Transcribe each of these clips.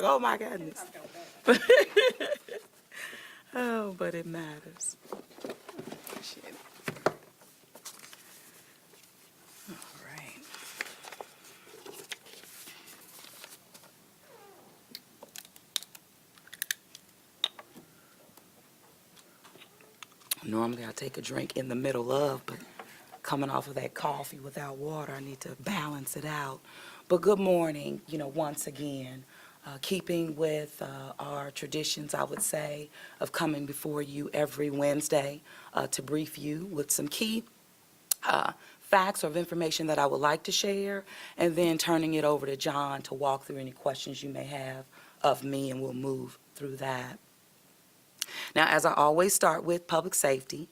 Oh my goodness. Oh, but it matters. Shit. All right. Normally I take a drink in the middle of, but coming off of that coffee without water, I need to balance it out. But good morning, once again. Keeping with our traditions, I would say, of coming before you every Wednesday to brief you with some key facts or information that I would like to share, and then turning it over to John to walk through any questions you may have of me, and we'll move through that. Now, as I always start with public safety,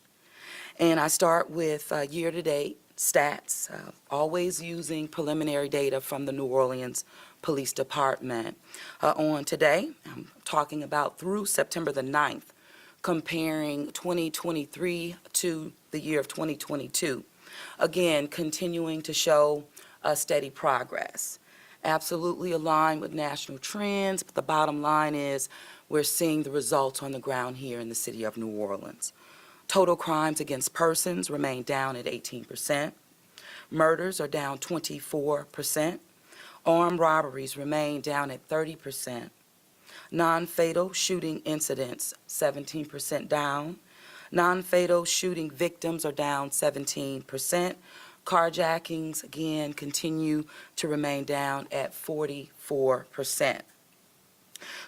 and I start with year-to-date stats, always using preliminary data from the New Orleans Police Department. On today, I'm talking about through September the 9th, comparing 2023 to the year of 2022. Again, continuing to show steady progress. Absolutely aligned with national trends, but the bottom line is we're seeing the results on the ground here in the city of New Orleans. Total crimes against persons remain down at 18%. Murders are down 24%. Armed robberies remain down at 30%. Non-fatal shooting incidents, 17% down. Non-fatal shooting victims are down 17%. Carjackings, again, continue to remain down at 44%.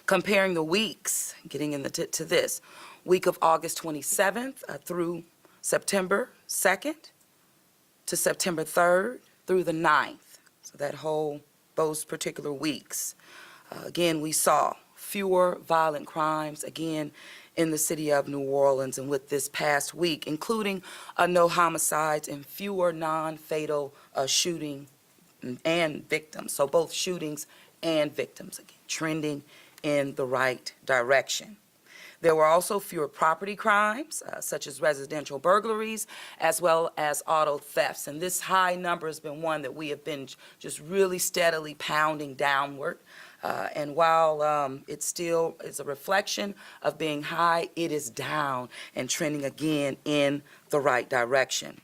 Comparing the weeks, getting into this, week of August 27th through September 2nd to September 3rd through the 9th. So those particular weeks. Again, we saw fewer violent crimes, again, in the city of New Orleans, and with this past week, including no homicides and fewer non-fatal shooting and victims. So both shootings and victims, again, trending in the right direction. There were also fewer property crimes, such as residential burglaries, as well as auto thefts. And this high number has been one that we have been just really steadily pounding downward. And while it still is a reflection of being high, it is down and trending again in the right direction.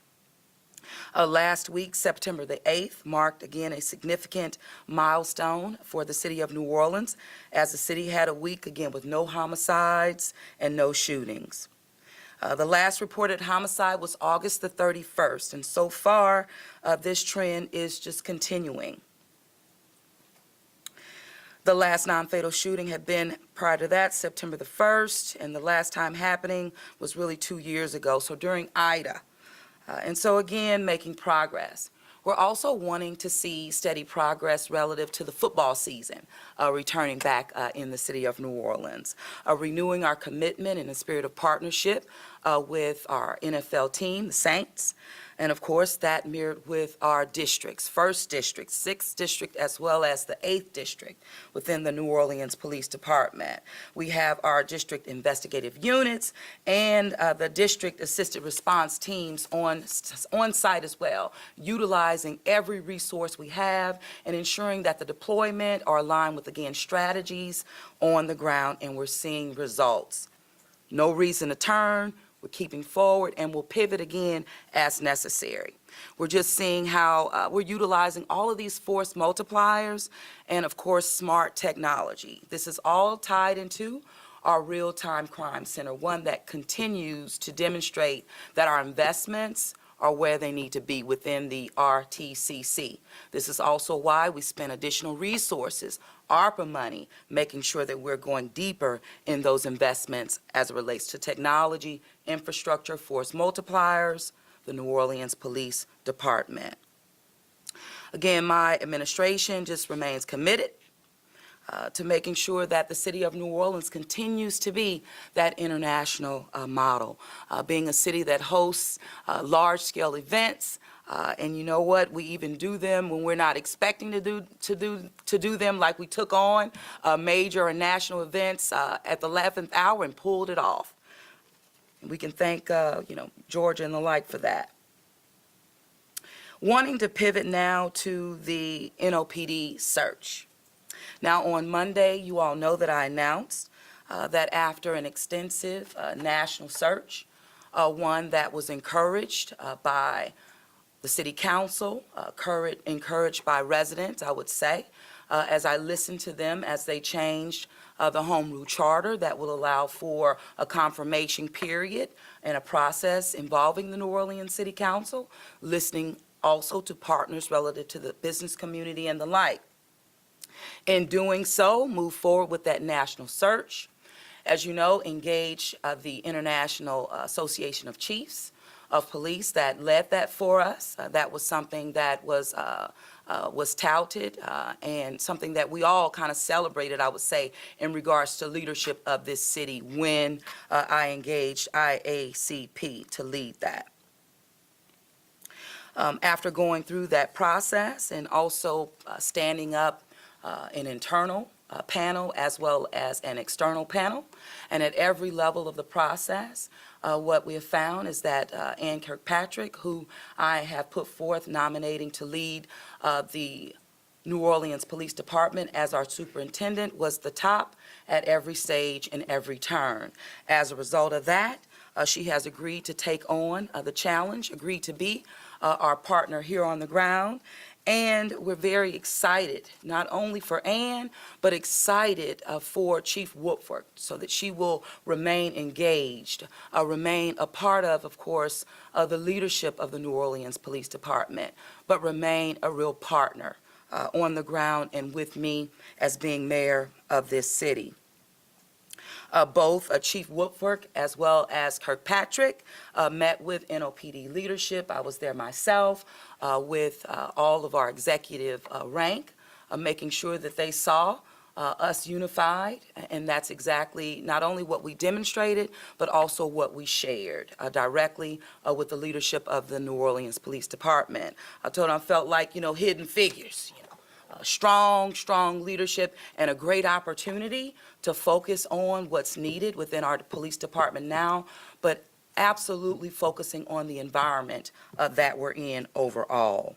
Last week, September the 8th, marked again a significant milestone for the city of New Orleans, as the city had a week again with no homicides and no shootings. The last reported homicide was August the 31st, and so far this trend is just continuing. The last non-fatal shooting had been prior to that, September the 1st, and the last time happening was really 2 years ago, so during Ida. And so again, making progress. We're also wanting to see steady progress relative to the football season returning back in the city of New Orleans, renewing our commitment in the spirit of partnership with our NFL team, the Saints, and of course that mirrored with our districts, 1st District, 6th District, as well as the 8th District within the New Orleans Police Department. We have our district investigative units and the district assisted response teams on site as well, utilizing every resource we have and ensuring that the deployment are aligned with, again, strategies on the ground, and we're seeing results. No reason to turn. We're keeping forward, and we'll pivot again as necessary. We're just seeing how we're utilizing all of these force multipliers and, of course, smart technology. This is all tied into our real-time crime center, one that continues to demonstrate that our investments are where they need to be within the RTCC. This is also why we spend additional resources, ARPA money, making sure that we're going deeper in those investments as it relates to technology, infrastructure, force multipliers, the New Orleans Police Department. Again, my administration just remains committed to making sure that the city of New Orleans continues to be that international model, being a city that hosts large-scale events. And you know what? We even do them when we're not expecting to do them, like we took on major and national events at the 11th hour and pulled it off. We can thank Georgia and the like for that. Wanting to pivot now to the NOPD search. Now, on Monday, you all know that I announced that after an extensive national search, one that was encouraged by the city council, encouraged by residents, I would say, as I listened to them as they changed the home rule charter that will allow for a confirmation period and a process involving the New Orleans City Council, listening also to partners relative to the business community and the like. In doing so, move forward with that national search. As you know, engage the International Association of Chiefs of Police that led that for us. That was something that was touted and something that we all kind of celebrated, I would say, in regards to leadership of this city when I engaged IACP to lead that. After going through that process and also standing up an internal panel as well as an external panel, and at every level of the process, what we have found is that Ann Kirkpatrick, who I have put forth nominating to lead the New Orleans Police Department as our superintendent, was the top at every stage and every turn. As a result of that, she has agreed to take on the challenge, agreed to be our partner here on the ground. And we're very excited, not only for Ann, but excited for Chief Woodfork, so that she will remain engaged, remain a part of course, the leadership of the New Orleans Police Department, but remain a real partner on the ground and with me as being mayor of this city. Both Chief Woodfork as well as Kirkpatrick met with NOPD leadership. I was there myself with all of our executive rank, making sure that they saw us unified, and that's exactly not only what we demonstrated, but also what we shared directly with the leadership of the New Orleans Police Department. I told them I felt like, hidden figures, strong leadership and a great opportunity to focus on what's needed within our police department now, but absolutely focusing on the environment that we're in overall.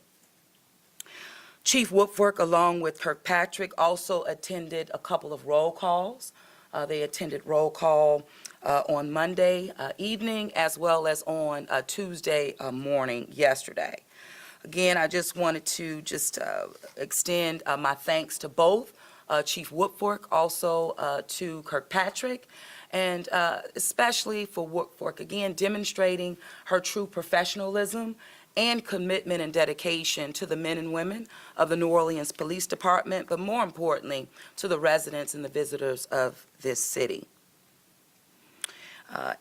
Chief Woodfork, along with Kirkpatrick, also attended a couple of roll calls. They attended roll call on Monday evening as well as on Tuesday morning yesterday. Again, I just wanted to extend my thanks to both Chief Woodfork, also to Kirkpatrick, and especially for Woodfork, again, demonstrating her true professionalism and commitment and dedication to the men and women of the New Orleans Police Department, but more importantly, to the residents and the visitors of this city.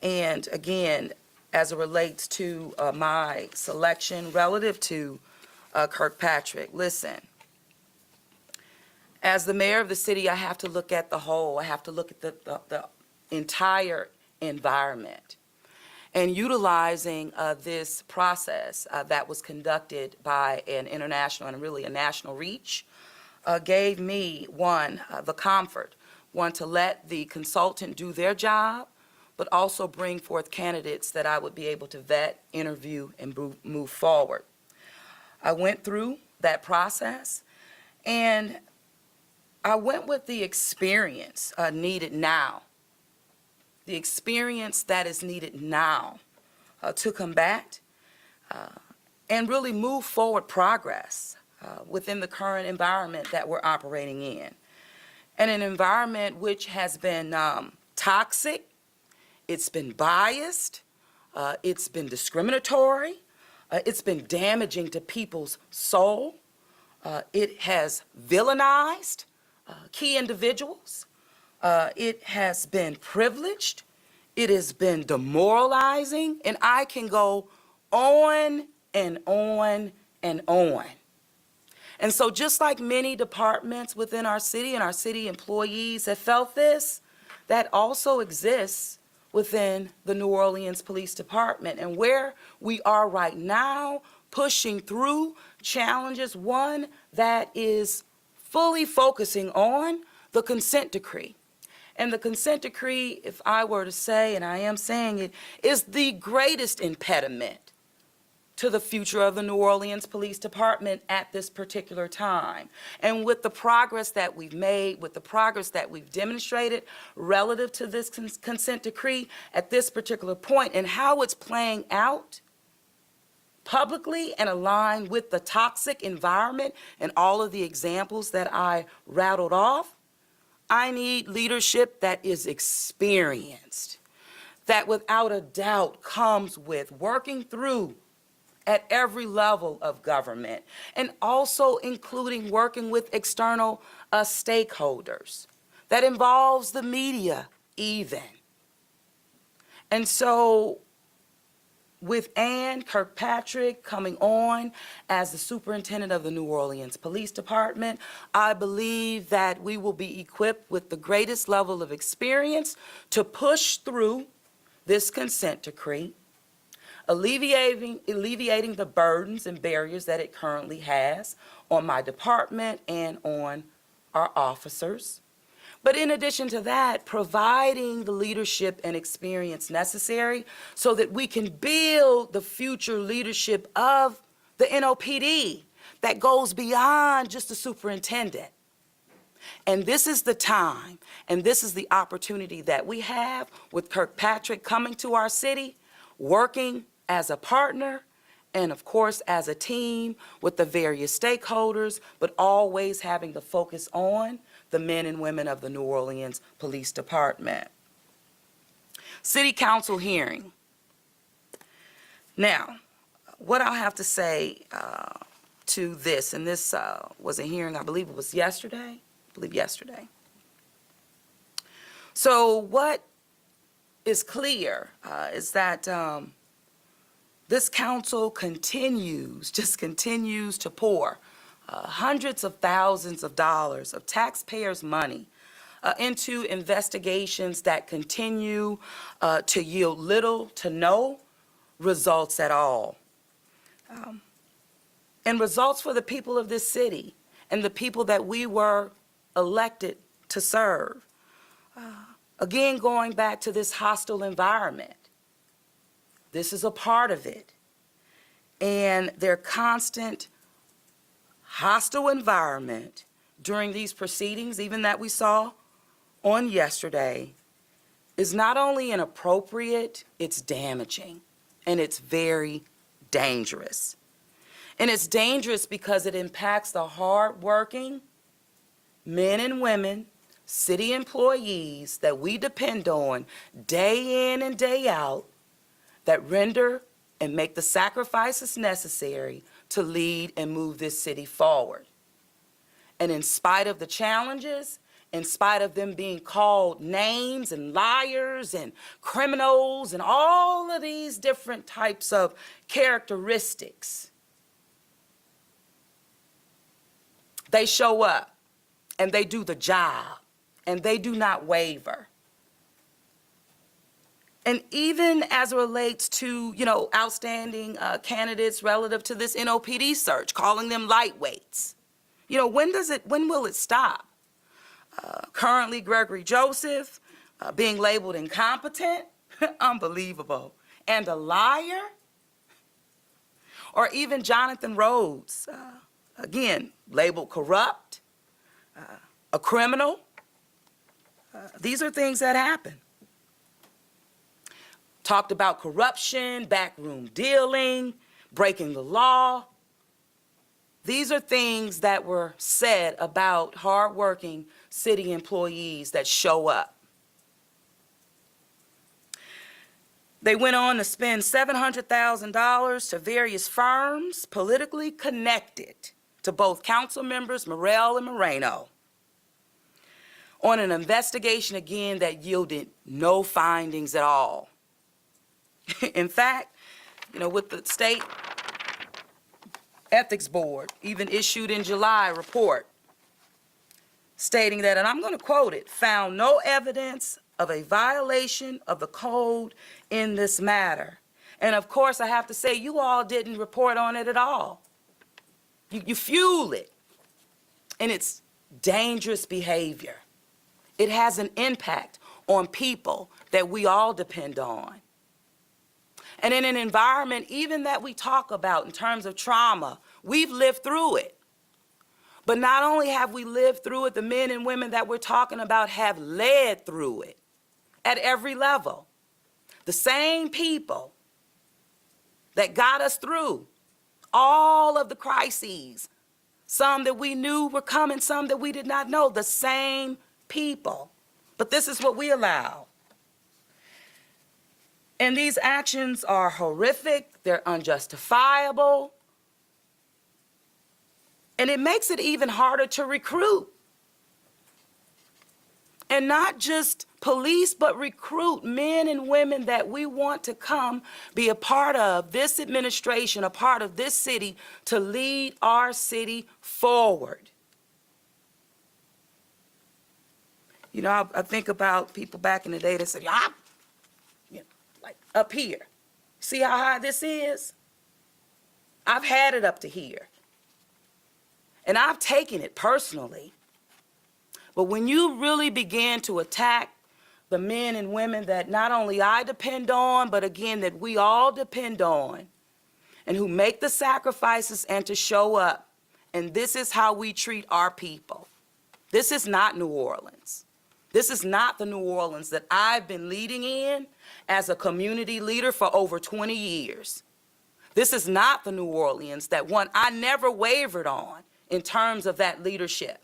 And again, as it relates to my selection relative to Kirkpatrick, listen, as the mayor of the city, I have to look at the whole. I have to look at the entire environment. And utilizing this process that was conducted by an international and really a national reach gave me, one, the comfort, one, to let the consultant do their job, but also bring forth candidates that I would be able to vet, interview, and move forward. I went through that process, and I went with the experience needed now, the experience that is needed now to combat and really move forward progress within the current environment that we're operating in. And an environment which has been toxic, it's been biased, it's been discriminatory, it's been damaging to people's soul, it has villainized key individuals, it has been privileged, it has been demoralizing, and I can go on and on and on. And so just like many departments within our city and our city employees have felt this, that also exists within the New Orleans Police Department. And where we are right now, pushing through challenges, one that is fully focusing on the consent decree. And the consent decree, if I were to say, and I am saying it, is the greatest impediment to the future of the New Orleans Police Department at this particular time. And with the progress that we've made, with the progress that we've demonstrated relative to this consent decree at this particular point and how it's playing out publicly and aligned with the toxic environment and all of the examples that I rattled off, I need leadership that is experienced, that without a doubt comes with working through at every level of government, and also including working with external stakeholders. That involves the media even. And so with Ann Kirkpatrick coming on as the superintendent of the New Orleans Police Department, I believe that we will be equipped with the greatest level of experience to push through this consent decree, alleviating the burdens and barriers that it currently has on my department and on our officers. But in addition to that, providing the leadership and experience necessary so that we can build the future leadership of the NOPD that goes beyond just the superintendent. And this is the time, and this is the opportunity that we have with Kirkpatrick coming to our city, working as a partner, and of course as a team with the various stakeholders, but always having the focus on the men and women of the New Orleans Police Department. City Council hearing. Now, what I'll have to say to this, and this was a hearing, I believe it was yesterday. So what is clear is that this council continues to pour hundreds of thousands of dollars of taxpayers' money into investigations that continue to yield little to no results at all. And results for the people of this city and the people that we were elected to serve. Again, going back to this hostile environment. This is a part of it. And their constant hostile environment during these proceedings, even that we saw on yesterday, is not only inappropriate, it's damaging, and it's very dangerous. And it's dangerous because it impacts the hardworking men and women, city employees that we depend on day in and day out, that render and make the sacrifices necessary to lead and move this city forward. And in spite of the challenges, in spite of them being called names and liars and criminals and all of these different types of characteristics, they show up and they do the job and they do not waver. And even as it relates to, outstanding candidates relative to this NOPD search, calling them lightweights, when will it stop? Currently, Gregory Joseph being labeled incompetent, unbelievable, and a liar. Or even Jonathan Rhodes, again, labeled corrupt, a criminal. These are things that happen. Talked about corruption, backroom dealing, breaking the law. These are things that were said about hardworking city employees that show up. They went on to spend $700,000 to various firms politically connected to both council members Morrell and Moreno on an investigation, again, that yielded no findings at all. In fact, with the state ethics board even issued in July a report stating that, and I'm going to quote it, found no evidence of a violation of the code in this matter. And of course, I have to say, you all didn't report on it at all. You fuel it. And it's dangerous behavior. It has an impact on people that we all depend on. And in an environment even that we talk about in terms of trauma, we've lived through it. But not only have we lived through it, the men and women that we're talking about have led through it at every level. The same people that got us through all of the crises, some that we knew were coming, some that we did not know, the same people. But this is what we allow. And these actions are horrific, they're unjustifiable, and it makes it even harder to recruit. And not just police, but recruit men and women that we want to come be a part of this administration, a part of this city, to lead our city forward. You know, I think about people back in the day that said, yeah, you know, like up here. See how high this is? I've had it up to here. And I've taken it personally. But when you really begin to attack the men and women that not only I depend on, but again, that we all depend on, and who make the sacrifices and to show up, and this is how we treat our people. This is not New Orleans. This is not the New Orleans that I've been leading in as a community leader for over 20 years. This is not the New Orleans that I never wavered on in terms of that leadership.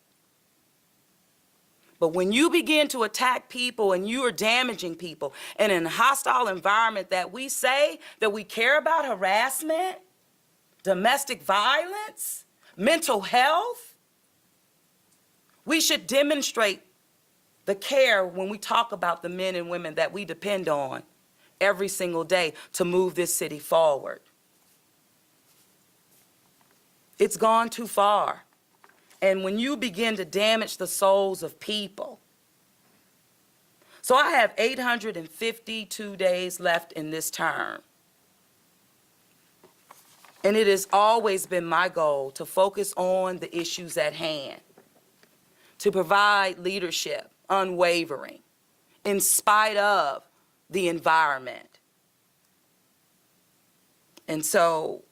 But when you begin to attack people and you are damaging people in a hostile environment that we say that we care about, harassment, domestic violence, mental health, we should demonstrate the care when we talk about the men and women that we depend on every single day to move this city forward. It's gone too far. And when you begin to damage the souls of people. So I have 852 days left in this term. And it has always been my goal to focus on the issues at hand, to provide leadership, unwavering, in spite of the environment. And so,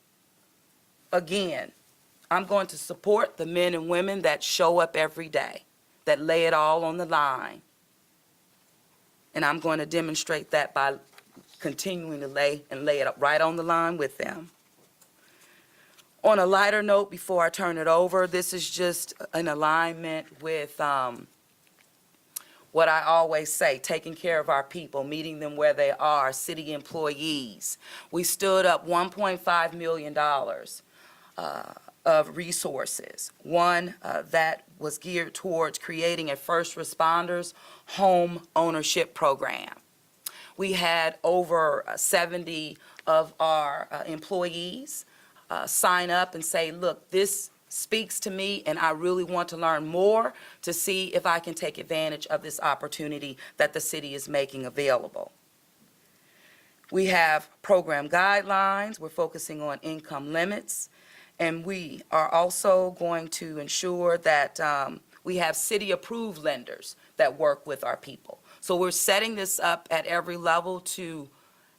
again, I'm going to support the men and women that show up every day, that lay it all on the line. And I'm going to demonstrate that by continuing to lay it up right on the line with them. On a lighter note, before I turn it over, this is just in alignment with what I always say, taking care of our people, meeting them where they are, city employees. We stood up $1.5 million of resources. One that was geared towards creating a first responders home ownership program. We had over 70 of our employees sign up and say, look, this speaks to me and I really want to learn more to see if I can take advantage of this opportunity that the city is making available. We have program guidelines. We're focusing on income limits. And we are also going to ensure that we have city-approved lenders that work with our people. So we're setting this up at every level to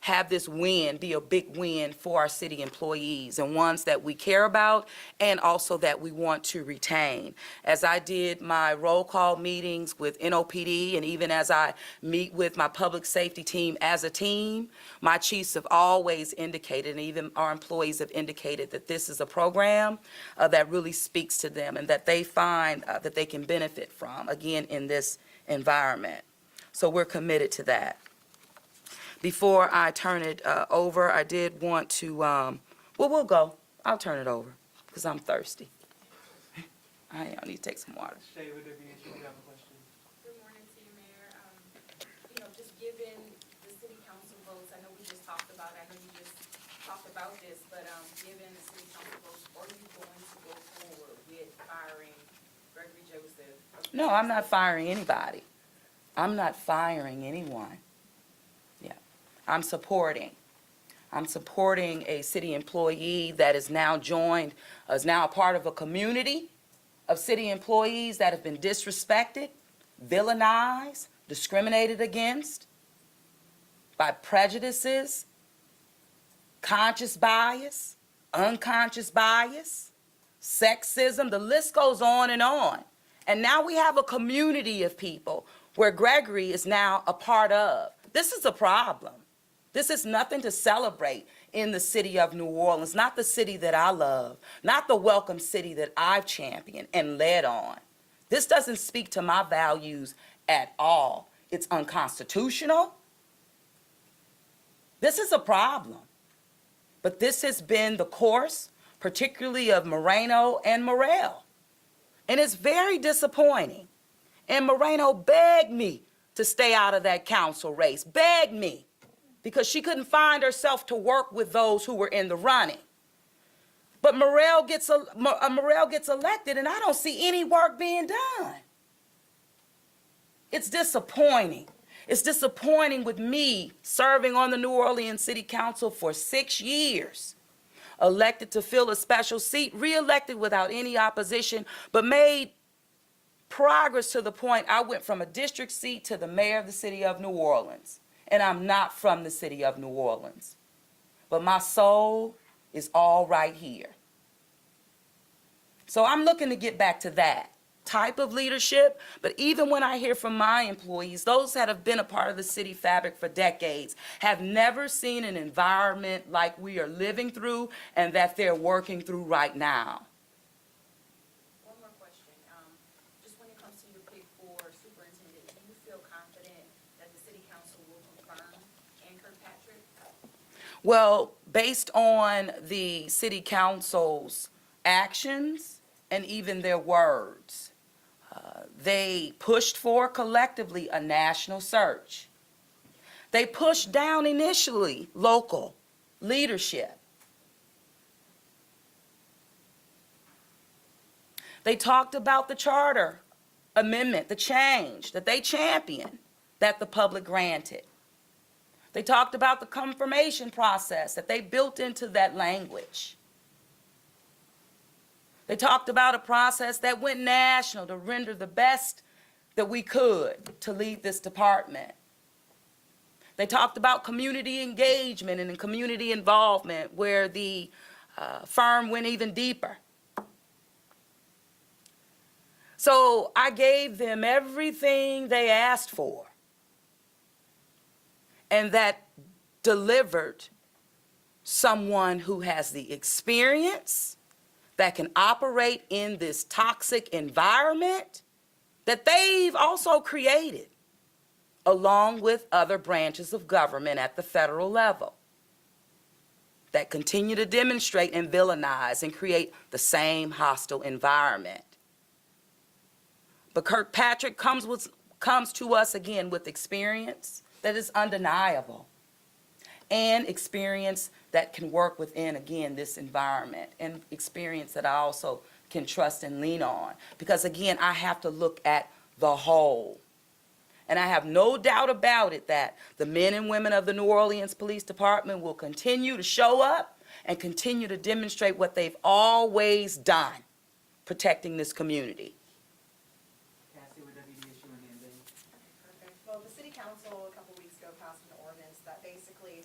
have this win be a big win for our city employees and ones that we care about and also that we want to retain. As I did my roll call meetings with NOPD and even as I meet with my public safety team as a team, my chiefs have always indicated, and even our employees have indicated, that this is a program that really speaks to them and that they find that they can benefit from, again, in this environment. So we're committed to that. Before I turn it over, I did want to, well, we'll go. I'll turn it over because I'm thirsty. I need to take some water. Shay, would there be a you have a question? Good morning to you, Mayor. Just given the city council votes, I know we just talked about it, I know you just talked about this, but given the city council votes, are you going to go forward with firing Gregory Joseph? No, I'm not firing anybody. I'm not firing anyone. Yeah, I'm supporting a city employee that is now joined, is now a part of a community of city employees that have been disrespected, villainized, discriminated against by prejudices conscious bias, unconscious bias, sexism, the list goes on and on. And now we have a community of people where Gregory is now a part of. This is a problem. This is nothing to celebrate in the city of New Orleans, not the city that I love, not the welcome city that I've championed and led on. This doesn't speak to my values at all. It's unconstitutional. This is a problem. But this has been the course, particularly of Moreno and Morrell. And it's very disappointing. And Moreno begged me to stay out of that council race, begged me, because she couldn't find herself to work with those who were in the running. But Morrell gets elected, and I don't see any work being done. It's disappointing. It's disappointing with me serving on the New Orleans City Council for 6 years, elected to fill a special seat, reelected without any opposition, but made progress to the point I went from a district seat to the mayor of the city of New Orleans. And I'm not from the city of New Orleans. But my soul is all right here. So I'm looking to get back to that type of leadership. But even when I hear from my employees, those that have been a part of the city fabric for decades, have never seen an environment like we are living through and that they're working through right now. One more question. Just when it comes to your pick for superintendent, do you feel confident that the city council will confirm Ann Kirkpatrick? Well, based on the city council's actions and even their words, they pushed for collectively a national search. They pushed down initially local leadership. They talked about the charter amendment, the change that they championed, that the public granted. They talked about the confirmation process that they built into that language. They talked about a process that went national to render the best that we could to lead this department. They talked about community engagement and community involvement, where the firm went even deeper. So I gave them everything they asked for, and that delivered someone who has the experience, that can operate in this toxic environment that they've also created, along with other branches of government at the federal level, that continue to demonstrate and villainize and create the same hostile environment. But Kirkpatrick comes to us again with experience that is undeniable, and experience that can work within, again, this environment, and experience that I also can trust and lean on. Because, again, I have to look at the whole. And I have no doubt about it that the men and women of the New Orleans Police Department will continue to show up and continue to demonstrate what they've always done, protecting this community. Cassie with WDSU and then Dave. Perfect. Well, the city council a couple weeks ago passed an ordinance that basically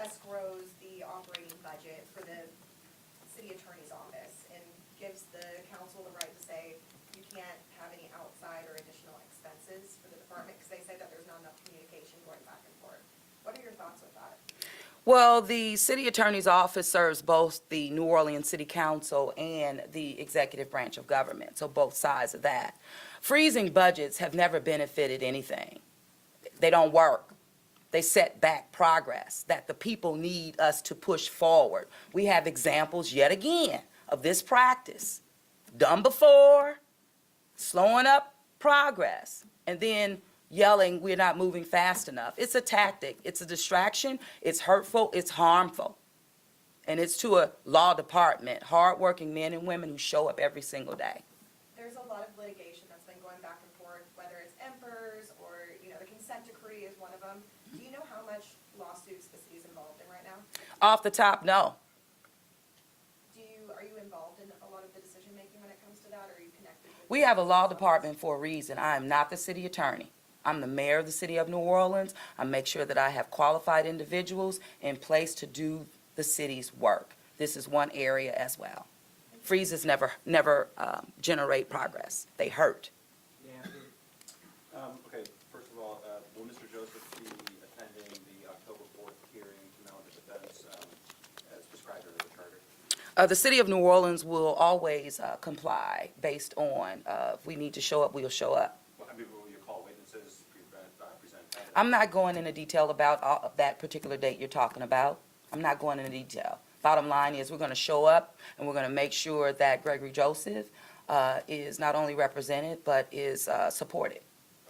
escrows the operating budget for the city attorney's office and gives the council the right to say you can't have any outside or additional expenses for the department, because they say that there's not enough communication going back and forth. What are your thoughts with that? Well, the city attorney's office serves both the New Orleans City Council and the executive branch of government, so both sides of that. Freezing budgets have never benefited anything. They don't work. They set back progress that the people need us to push forward. We have examples yet again of this practice, done before, slowing up progress, and then yelling we're not moving fast enough. It's a tactic, it's a distraction, it's hurtful, it's harmful. And it's to a law department, hardworking men and women who show up every single day. There's a lot of litigation that's been going back and forth, whether it's Emperors or, the consent decree is one of them. Do you know how much lawsuits the city's involved in right now? Off the top, no. Are you involved in a lot of the decision making when it comes to that, or are you connected with? We have a law department for a reason. I am not the city attorney. I'm the mayor of the city of New Orleans. I make sure that I have qualified individuals in place to do the city's work. This is one area as well. Freezes never generate progress. They hurt. Dan? Okay, first of all, will Mr. Joseph be attending the October 4th hearing to mount the defense as prescribed under the charter? The city of New Orleans will always comply based on, if we need to show up, we'll show up. Well, I mean, will you call witnesses, present evidence? I'm not going into detail about that particular date you're talking about. I'm not going into detail. Bottom line is, we're going to show up, and we're going to make sure that Gregory Joseph is not only represented, but is supported.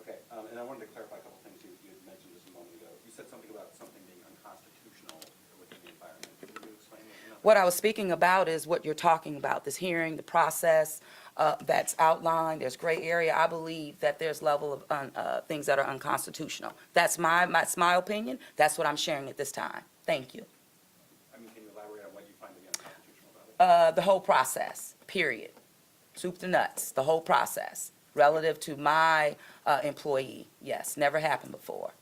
Okay, and I wanted to clarify a couple things you had mentioned just a moment ago. You said something about something being unconstitutional within the environment. Can you explain what? What I was speaking about is what you're talking about, this hearing, the process that's outlined, there's gray area. I believe that there's level of things that are unconstitutional. That's my opinion. That's what I'm sharing at this time. Thank you. I mean, can you elaborate on what you find to be unconstitutional about it? The whole process, period. Soup to nuts, the whole process, relative to my employee. Yes, never happened before.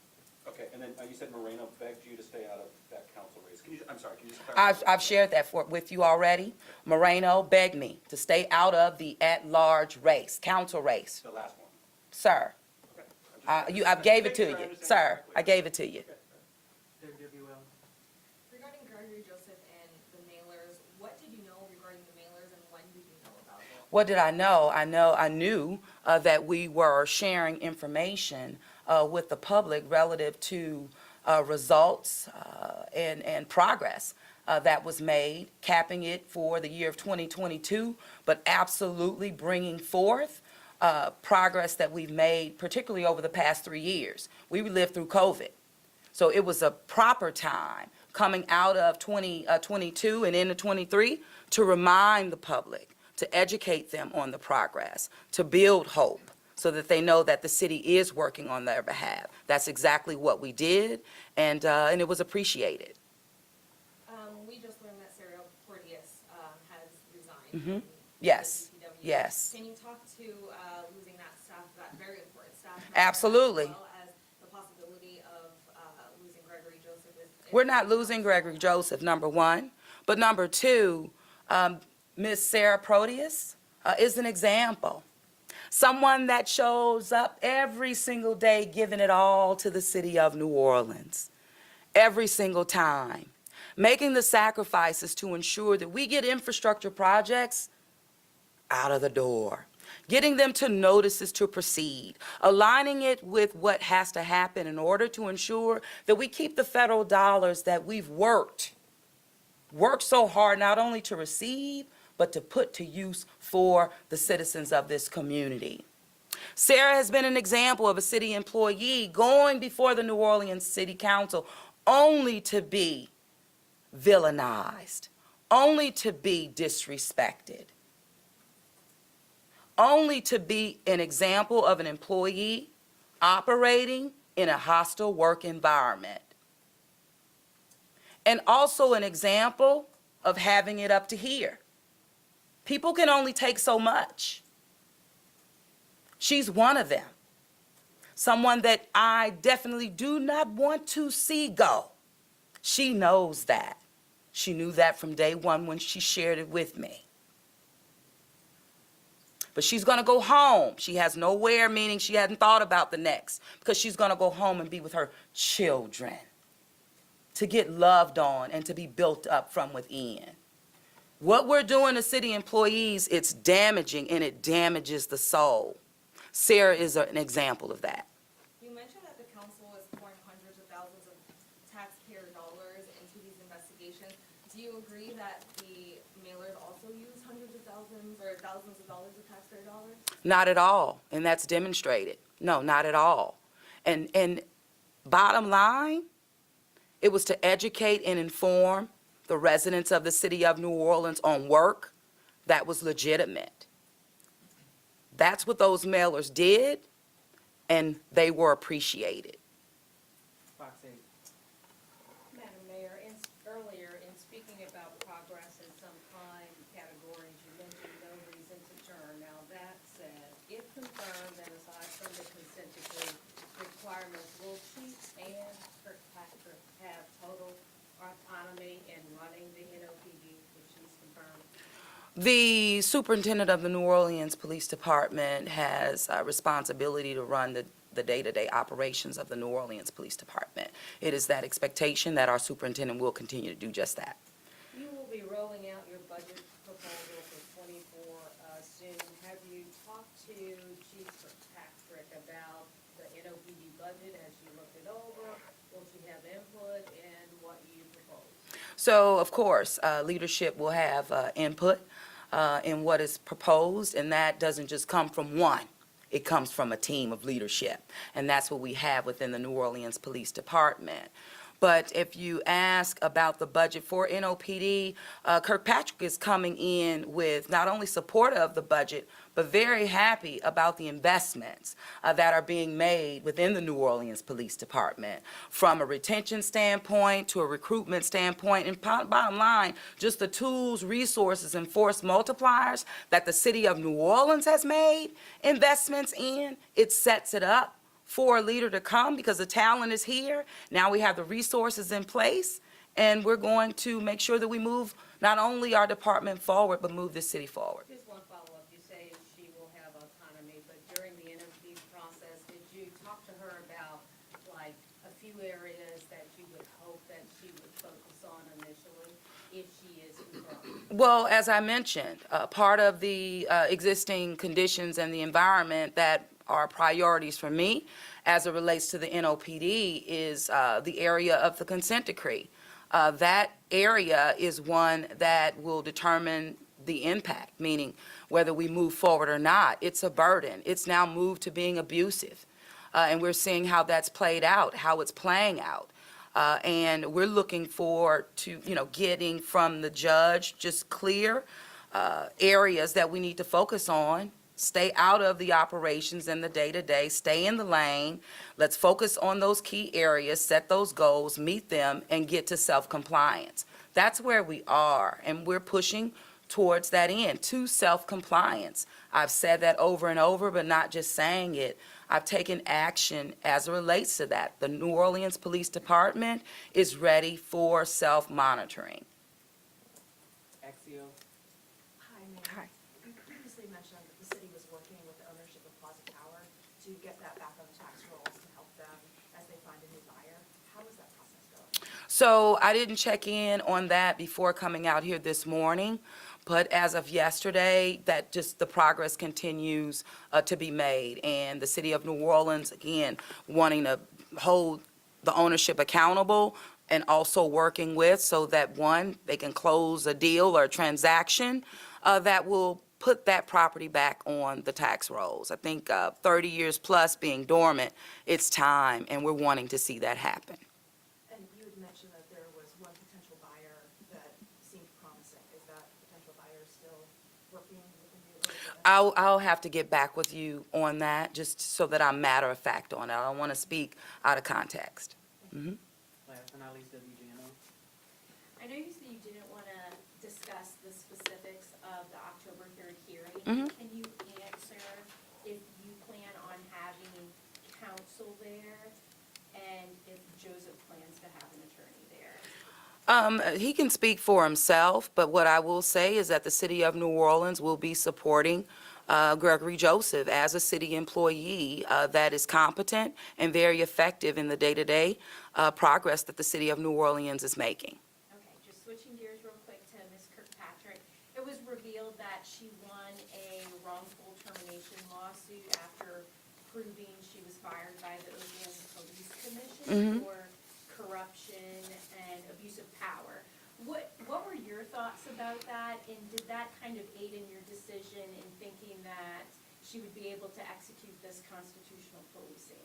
Okay, and then you said Moreno begged you to stay out of that council race. I'm sorry, can you just clarify? I've shared that with you already. Moreno begged me to stay out of the at-large race, council race. The last one. Sir, Okay. I gave it to Make sure I you. understand Sir, correctly. I gave it to you. WWL? Regarding Gregory Joseph and the mailers, what did you know regarding the mailers and when did you know about them? What did I know? I knew that we were sharing information with the public relative to results and progress that was made, capping it for the year of 2022, but absolutely bringing forth progress that we've made, particularly over the past 3 years. We lived through COVID. So it was a proper time coming out of 2022 and into 23 to remind the public, to educate them on the progress, to build hope so that they know that the city is working on their behalf. That's exactly what we did, and it was appreciated. We just learned that Sarah Porteous has resigned. Mhm. from Yes, the DPW. yes. Can you talk to losing that staff, that very important staff member? Absolutely. As well as the possibility of losing Gregory Joseph? We're not losing Gregory Joseph, number one. But number two, Ms. Sarah Proteus is an example. Someone that shows up every single day giving it all to the city of New Orleans. Every single time. Making the sacrifices to ensure that we get infrastructure projects out of the door. Getting them to notices to proceed, aligning it with what has to happen in order to ensure that we keep the federal dollars that we've worked so hard not only to receive, but to put to use for the citizens of this community. Sarah has been an example of a city employee going before the New Orleans City Council only to be villainized, only to be disrespected, only to be an example of an employee operating in a hostile work environment. And also an example of having it up to here. People can only take so much. She's one of them. Someone that I definitely do not want to see go. She knows that. She knew that from day one when she shared it with me. But she's going to go home. She has nowhere, meaning she hadn't thought about the next, because she's going to go home and be with her children, to get loved on and to be built up from within. What we're doing to city employees, it's damaging, and it damages the soul. Sarah is an example of that. You mentioned that the council is pouring hundreds of thousands of taxpayer dollars into these investigations. Do you agree that the mailers also use hundreds of thousands or thousands of dollars of taxpayer dollars? Not at all, and that's demonstrated. No, not at all. And bottom line, it was to educate and inform the residents of the city of New Orleans on work that was legitimate. That's what those mailers did, and they were appreciated. Fox 8? Madam Mayor, earlier in speaking about progress in some crime categories, you mentioned no reason to turn. Now, that said, if confirmed that aside from the consent decree requirements, will Chief and Kirkpatrick have total autonomy in running The superintendent of the New Orleans Police Department has a responsibility to run the day-to-day operations of the New Orleans Police Department. It is that expectation that our superintendent will continue to do just that. You will be rolling out your budget proposal for '24 soon. Have you talked to Chief Kirkpatrick about the NOPD budget as you looked it over? Will she have input in what you propose? So, of course, leadership will have input in what is proposed, and that doesn't just come from one. It comes from a team of leadership, and that's what we have within the New Orleans Police Department. But if you ask about the budget for NOPD, Kirkpatrick is coming in with not only support of the budget, but very happy about the investments that are being made within the New Orleans Police Department, from a retention standpoint to a recruitment standpoint, and bottom line, just the tools, resources, and force multipliers that the city of New Orleans has made investments in. It sets it up for a leader to come because the talent is here. Now we have the resources in place, and we're going to make sure that we move not only our department forward, but move the city forward. Just one follow-up. You say she will have autonomy, but during the interview process, did you talk to her about, like, a few areas that you would hope that she would focus on initially if she is confirmed? Well, as I mentioned, part of the existing conditions and the environment that are priorities for me as it relates to the NOPD is the area of the consent decree. That area is one that will determine the impact, meaning whether we move forward or not. It's a burden. It's now moved to being abusive. And we're seeing how that's played out, how it's playing out. And we're looking forward to, getting from the judge just clear areas that we need to focus on. Stay out of the operations and the day-to-day, stay in the lane. Let's focus on those key areas, set those goals, meet them, and get to self-compliance. That's where we are, and we're pushing towards that end, to self-compliance. I've said that over and over, but not just saying it. I've taken action as it relates to that. The New Orleans Police Department is ready for self-monitoring. Axio. Hi, Mayor. Hi. You previously mentioned that the city was working with the ownership of Plaza Tower to get that back on the tax rolls to help them as they find a new buyer. How is that process going? So I didn't check in on that before coming out here this morning, but as of yesterday, that just the progress continues to be made. And the city of New Orleans, again, wanting to hold the ownership accountable and also working with so that, one, they can close a deal or a transaction that will put that property back on the tax rolls. I think 30 years plus being dormant, it's time, and we're wanting to see that happen. And you had mentioned that there was one potential buyer that seemed promising. Is that potential buyer still working with the new owner? I'll have to get back with you on that, just so that I'm matter of fact on it. I don't want to speak out of context. Last but not least, WGNO. I know you said you didn't want to discuss the specifics of the October 3rd hearing. Mhm. Can you answer if you plan on having counsel there and if Joseph plans to have an attorney there? He can speak for himself, but what I will say is that the city of New Orleans will be supporting Gregory Joseph as a city employee that is competent and very effective in the day-to-day progress that the city of New Orleans is making. Okay, just switching gears real quick to Ms. Kirkpatrick. It was revealed that she won a wrongful termination lawsuit after proving she was fired by the Oakland Police Commission for corruption and abuse of power. What were your thoughts about that, and did that kind of aid in your decision in thinking that she would be able to execute this constitutional policing?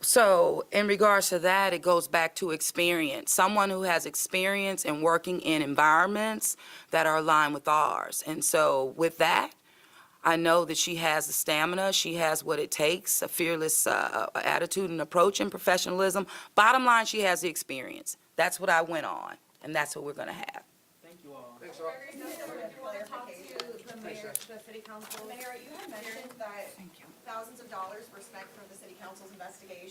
So in regards to that, it goes back to experience. Someone who has experience in working in environments that are aligned with ours. And so with that, I know that she has the stamina, she has what it takes, a fearless attitude and approach and professionalism. Bottom line, she has the experience. That's what I went on, and that's what we're going to have. Thank you all. You want to talk to the mayor, the city council? Mayor, you had mentioned that thousands of dollars were spent from the city council's investigation